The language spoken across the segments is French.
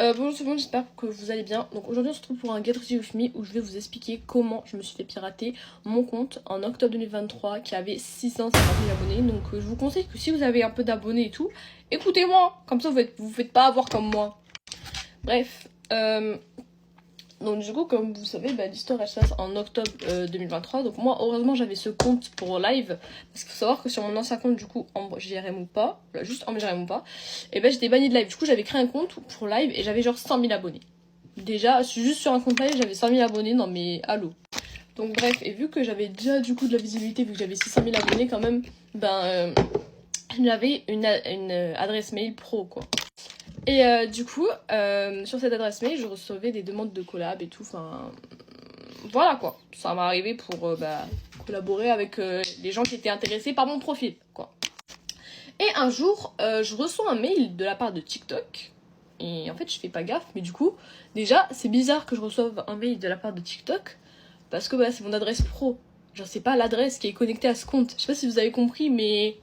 Bonjour tout le monde, j'espère que vous allez bien. Donc aujourd'hui on se retrouve pour un Get Ready With Me où je vais vous expliquer comment je me suis fait pirater mon compte en octobre 2023 qui avait 650 000 abonnés. Donc je vous conseille que si vous avez un peu d'abonnés et tout, écoutez-moi, comme ça vous faites pas avoir comme moi. Bref, donc du coup comme vous savez, l'histoire elle se passe en octobre 2023. Donc moi heureusement j'avais ce compte pour live. Parce qu'il faut savoir que sur mon ancien compte du coup Ambre GRM ou pas, juste Ambre GRM ou pas, et j'étais bannie de live. Du coup j'avais créé un compte pour live et j'avais genre 100 000 abonnés. Déjà juste sur un compte live j'avais 100 000 abonnés, non mais allô. Donc bref, et vu que j'avais déjà du coup de la visibilité, vu que j'avais 600 000 abonnés quand même, j'avais une adresse mail pro quoi. Et du coup, sur cette adresse mail, je recevais des demandes de collab et tout. Enfin, voilà quoi. Ça m'est arrivé pour collaborer avec les gens qui étaient intéressés par mon profil, quoi. Et un jour, je reçois un mail de la part de TikTok. Et en fait, je fais pas gaffe. Mais du coup, déjà, c'est bizarre que je reçoive un mail de la part de TikTok. Parce que c'est mon adresse pro. Genre, c'est pas l'adresse qui est connectée à ce compte. Je sais pas si vous avez compris, mais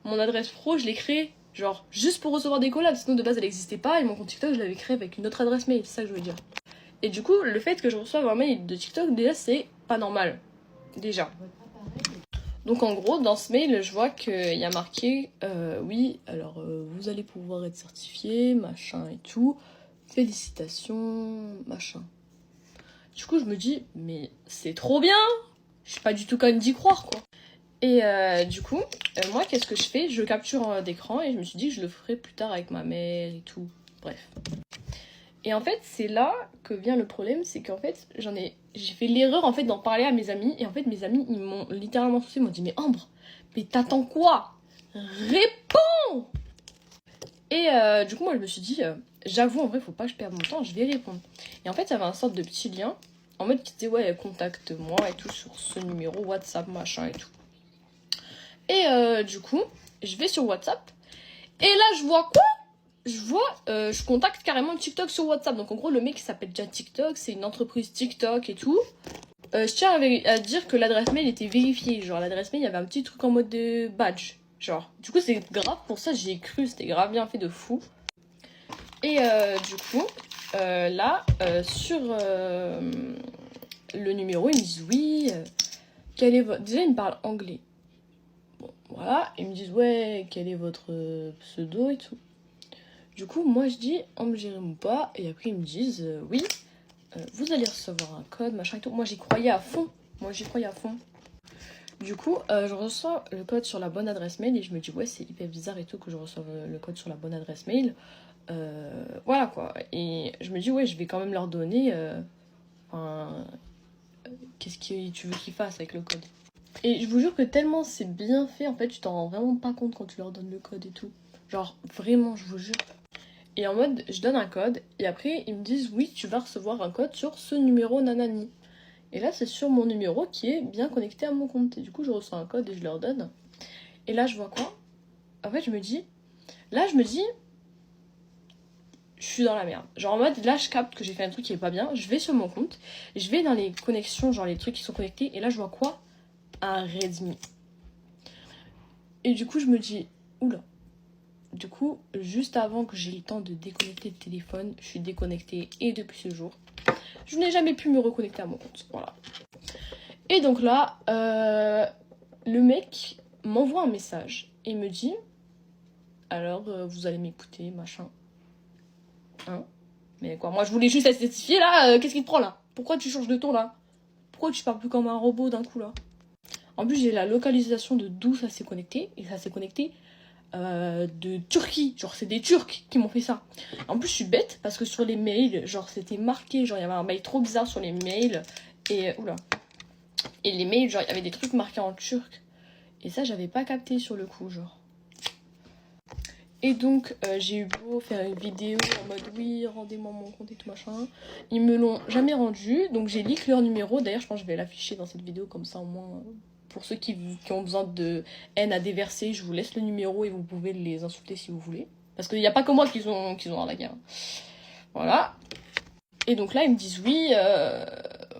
mon adresse pro, je l'ai créée. Genre, juste pour recevoir des collabs, sinon de base elle n'existait pas, et mon compte TikTok je l'avais créé avec une autre adresse mail, c'est ça que je veux dire. Et du coup, le fait que je reçoive un mail de TikTok, déjà c'est pas normal. Déjà. Donc en gros, dans ce mail, je vois qu'il y a marqué oui, alors vous allez pouvoir être certifié, machin et tout. Félicitations, machin. Du coup, je me dis, mais c'est trop bien! Je suis pas du tout quand même d'y croire quoi. Et du coup, moi, qu'est-ce que je fais? Je capture d'écran et je me suis dit que je le ferai plus tard avec ma mère et tout. Bref. Et en fait, c'est là que vient le problème, c'est qu'en fait, j'ai fait l'erreur en fait d'en parler à mes amis. Et en fait, mes amis, ils m'ont littéralement saucé, ils m'ont dit, mais Ambre, mais t'attends quoi? Réponds! Et du coup, moi, je me suis dit, j'avoue, en vrai, faut pas que je perde mon temps, je vais répondre. Et en fait, il y avait un sorte de petit lien, en mode qui disait, ouais, contacte-moi et tout sur ce numéro, WhatsApp, machin et tout. Et du coup, je vais sur WhatsApp. Et là, je vois quoi? Je contacte carrément TikTok sur WhatsApp. Donc en gros, le mec il s'appelle déjà TikTok. C'est une entreprise TikTok et tout. Je tiens à dire que l'adresse mail était vérifiée. Genre l'adresse mail, il y avait un petit truc en mode de badge. Genre, du coup, c'est grave. Pour ça, j'y ai cru. C'était grave bien fait de fou. Et du coup, là, sur le numéro, ils me disent oui. Quel est votre... Déjà, ils me parlent anglais. Bon, voilà, ils me disent ouais, quel est votre pseudo et tout. Du coup, moi je dis Ambre GRM ou pas, et après ils me disent oui, vous allez recevoir un code, machin et tout. Moi j'y croyais à fond. Du coup, je reçois le code sur la bonne adresse mail et je me dis ouais, c'est hyper bizarre et tout que je reçoive le code sur la bonne adresse mail. Voilà quoi. Et je me dis ouais, je vais quand même leur donner. Qu'est-ce que tu veux qu'ils fassent avec le code? Et je vous jure que tellement c'est bien fait, en fait, tu t'en rends vraiment pas compte quand tu leur donnes le code et tout. Genre, vraiment, je vous jure. Et en mode, je donne un code, et après, ils me disent, oui, tu vas recevoir un code sur ce numéro nanani. Et là, c'est sur mon numéro qui est bien connecté à mon compte. Et du coup, je reçois un code et je leur donne. Et là, je vois quoi? En fait, je me dis, je suis dans la merde. Genre en mode, là, je capte que j'ai fait un truc qui est pas bien. Je vais sur mon compte, je vais dans les connexions, genre les trucs qui sont connectés, et là, je vois quoi? Un Redmi. Et du coup, je me dis, oula. Du coup, juste avant que j'ai le temps de déconnecter le téléphone, je suis déconnectée et depuis ce jour, je n'ai jamais pu me reconnecter à mon compte. Voilà. Et donc là, le mec m'envoie un message et me dit, alors vous allez m'écouter, machin. Hein? Mais quoi, moi je voulais juste être certifiée là, qu'est-ce qui te prend là? Pourquoi tu changes de ton là? Pourquoi tu parles plus comme un robot d'un coup là? En plus, j'ai la localisation de d'où ça s'est connecté, et ça s'est connecté de Turquie. Genre, c'est des Turcs qui m'ont fait ça. En plus, je suis bête parce que sur les mails, genre, c'était marqué, genre, il y avait un mail trop bizarre sur les mails. Et, oula. Et les mails, genre, il y avait des trucs marqués en turc. Et ça, j'avais pas capté sur le coup, genre. Et donc, j'ai eu beau faire une vidéo en mode oui, rendez-moi mon compte et tout machin. Ils me l'ont jamais rendu, donc j'ai leak leur numéro. D'ailleurs, je pense que je vais l'afficher dans cette vidéo, comme ça au moins, pour ceux qui ont besoin de haine à déverser, je vous laisse le numéro et vous pouvez les insulter si vous voulez. Parce qu'il n'y a pas que moi qui ont arnaqué. Hein. Voilà. Et donc là, ils me disent oui,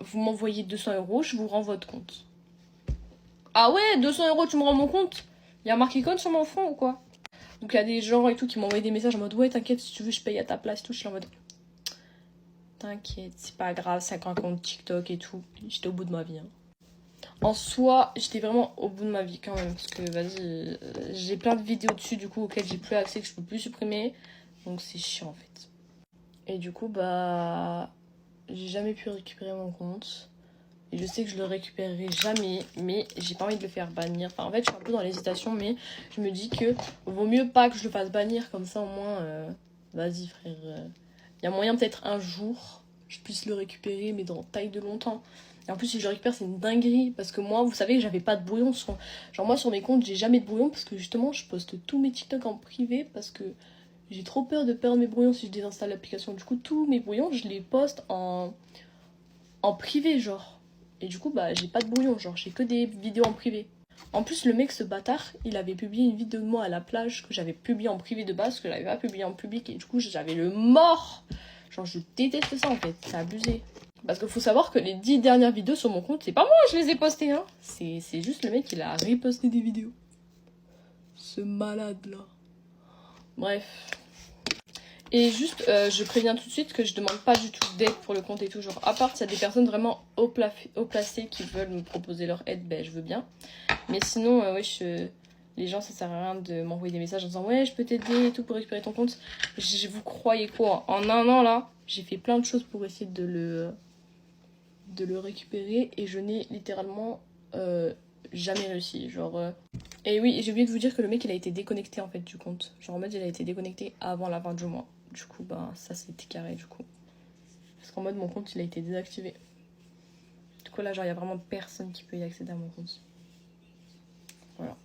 vous m'envoyez 200 €, je vous rends votre compte. Ah ouais, 200 €, tu me rends mon compte? Il y a marqué code sur mon front ou quoi? Donc il y a des gens et tout qui m'ont envoyé des messages en mode ouais t'inquiète si tu veux je paye à ta place et tout. Je suis en mode t'inquiète c'est pas grave, 50 comptes TikTok et tout. J'étais au bout de ma vie. Hein. En soi j'étais vraiment au bout de ma vie quand même parce que vas-y j'ai plein de vidéos dessus du coup auxquelles j'ai plus accès que je peux plus supprimer. Donc c'est chiant en fait. Et du coup bah j'ai jamais pu récupérer mon compte. Et je sais que je le récupérerai jamais, mais j'ai pas envie de le faire bannir. Enfin, en fait, je suis un peu dans l'hésitation, mais je me dis que vaut mieux pas que je le fasse bannir, comme ça au moins, vas-y frère. Il y a moyen peut-être un jour, je puisse le récupérer, mais dans taille de longtemps. Et en plus, si je le récupère, c'est une dinguerie, parce que moi, vous savez que j'avais pas de brouillon. Genre moi, sur mes comptes, j'ai jamais de brouillon, parce que justement, je poste tous mes TikTok en privé, parce que j'ai trop peur de perdre mes brouillons si je désinstalle l'application. Du coup, tous mes brouillons, je les poste en privé, genre. Et du coup, bah, j'ai pas de brouillon, genre, j'ai que des vidéos en privé. En plus, le mec, ce bâtard, il avait publié une vidéo de moi à la plage que j'avais publiée en privé de base, que j'avais pas publiée en public, et du coup, j'avais le mort. Genre, je déteste ça, en fait, c'est abusé. Parce qu'il faut savoir que les 10 dernières vidéos sur mon compte, c'est pas moi, je les ai postées, hein. C'est juste le mec, il a reposté des vidéos. Ce malade-là. Bref. Et juste, je préviens tout de suite que je demande pas du tout d'aide pour le compte et tout. Genre, à part s'il y a des personnes vraiment haut placées qui veulent me proposer leur aide, ben je veux bien. Mais sinon, les gens, ça sert à rien de m'envoyer des messages en disant ouais, je peux t'aider et tout pour récupérer ton compte. Vous croyez quoi? En un an là, j'ai fait plein de choses pour essayer de le récupérer et je n'ai littéralement jamais réussi. Genre. Et oui, j'ai oublié de vous dire que le mec il a été déconnecté en fait du compte. Genre en mode il a été déconnecté avant la fin du mois. Du coup, bah ça c'était carré du coup. Parce qu'en mode mon compte il a été désactivé. Du coup là, genre il y a vraiment personne qui peut y accéder à mon compte. Voilà.